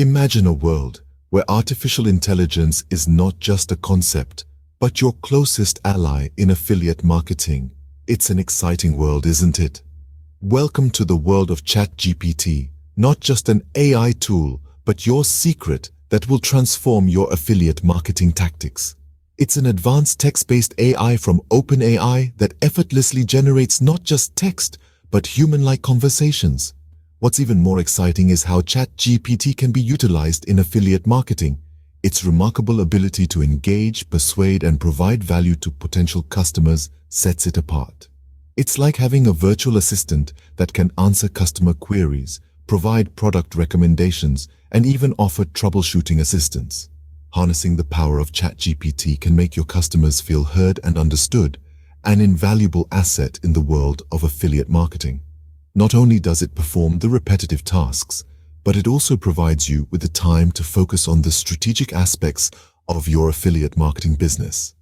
Imagine a world where artificial intelligence is not just a concept, but your closest ally in affiliate marketing. It's an exciting world, isn't it? Welcome to the world of ChatGPT, not just an AI tool, but your secret that will transform your affiliate marketing tactics. It's an advanced text-based AI from OpenAI that effortlessly generates not just text, but human-like conversations. What's even more exciting is how ChatGPT can be utilized in affiliate marketing. Its remarkable ability to engage, persuade, and provide value to potential customers sets it apart. It's like having a virtual assistant that can answer customer queries, provide product recommendations, and even offer troubleshooting assistance. Harnessing the power of ChatGPT can make your customers feel heard and understood, an invaluable asset in the world of affiliate marketing. Not only does it perform the repetitive tasks, but it also provides you with the time to focus on the strategic aspects of your affiliate marketing business.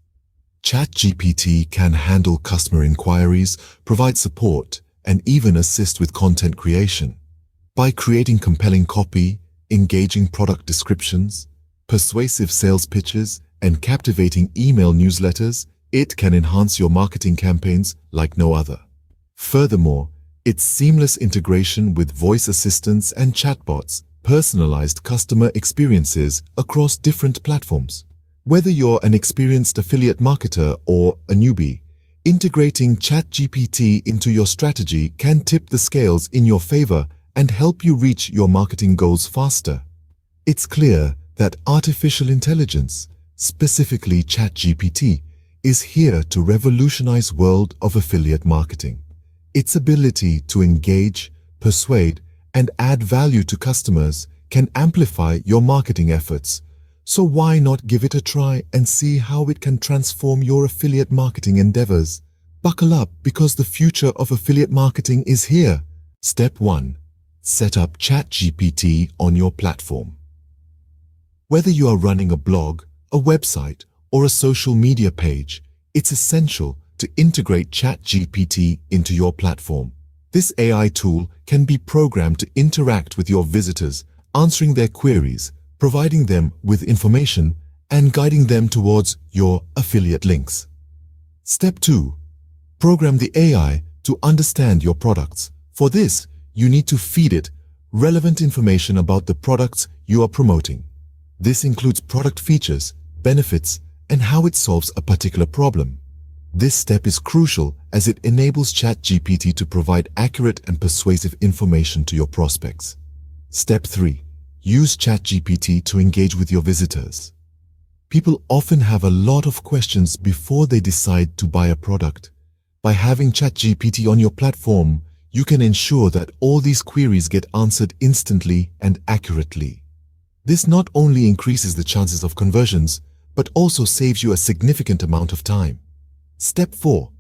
ChatGPT can handle customer inquiries, provide support, and even assist with content creation. By creating compelling copy, engaging product descriptions, persuasive sales pitches, and captivating email newsletters, it can enhance your marketing campaigns like no other. Furthermore, its seamless integration with voice assistants and chatbots personalized customer experiences across different platforms. Whether you're an experienced affiliate marketer or a newbie, integrating ChatGPT into your strategy can tip the scales in your favor and help you reach your marketing goals faster. It's clear that artificial intelligence, specifically ChatGPT, is here to revolutionize the world of affiliate marketing. Its ability to engage, persuade, and add value to customers can amplify your marketing efforts. So why not give it a try and see how it can transform your affiliate marketing endeavors? Buckle up, because the future of affiliate marketing is here. Step 1. Set up ChatGPT on your platform. Whether you are running a blog, a website, or a social media page, it's essential to integrate ChatGPT into your platform. This AI tool can be programmed to interact with your visitors, answering their queries, providing them with information, and guiding them towards your affiliate links. Step 2. Program the AI to understand your products. For this, you need to feed it relevant information about the products you are promoting. This includes product features, benefits, and how it solves a particular problem. This step is crucial as it enables ChatGPT to provide accurate and persuasive information to your prospects. Step 3. Use ChatGPT to engage with your visitors. People often have a lot of questions before they decide to buy a product. By having ChatGPT on your platform, you can ensure that all these queries get answered instantly and accurately. This not only increases the chances of conversions, but also saves you a significant amount of time. Step 4.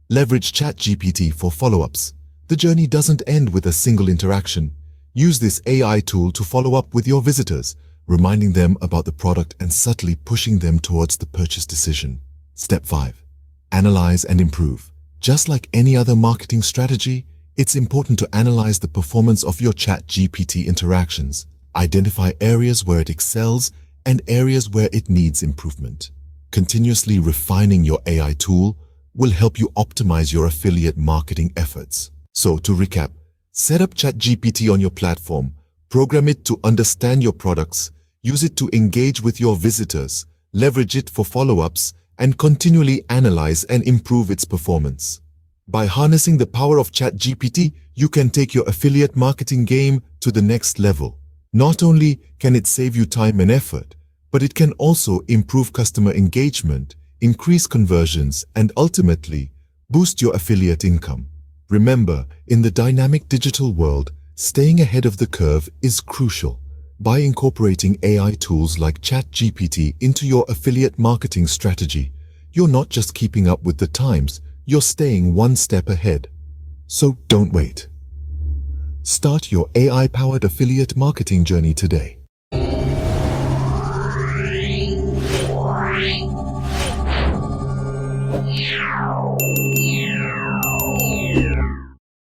Leverage ChatGPT for follow-ups. The journey doesn't end with a single interaction. Use this AI tool to follow up with your visitors, reminding them about the product and subtly pushing them towards the purchase decision. Step 5. Analyze and improve. Just like any other marketing strategy, it's important to analyze the performance of your ChatGPT interactions. Identify areas where it excels and areas where it needs improvement. Continuously refining your AI tool will help you optimize your affiliate marketing efforts. So to recap, set up ChatGPT on your platform, program it to understand your products, use it to engage with your visitors, leverage it for follow-ups, and continually analyze and improve its performance. By harnessing the power of ChatGPT, you can take your affiliate marketing game to the next level. Not only can it save you time and effort, but it can also improve customer engagement, increase conversions, and ultimately boost your affiliate income. Remember, in the dynamic digital world, staying ahead of the curve is crucial. By incorporating AI tools like ChatGPT into your affiliate marketing strategy, you're not just keeping up with the times, you're staying one step ahead. So don't wait. Start your AI-powered affiliate marketing journey today. Yeah.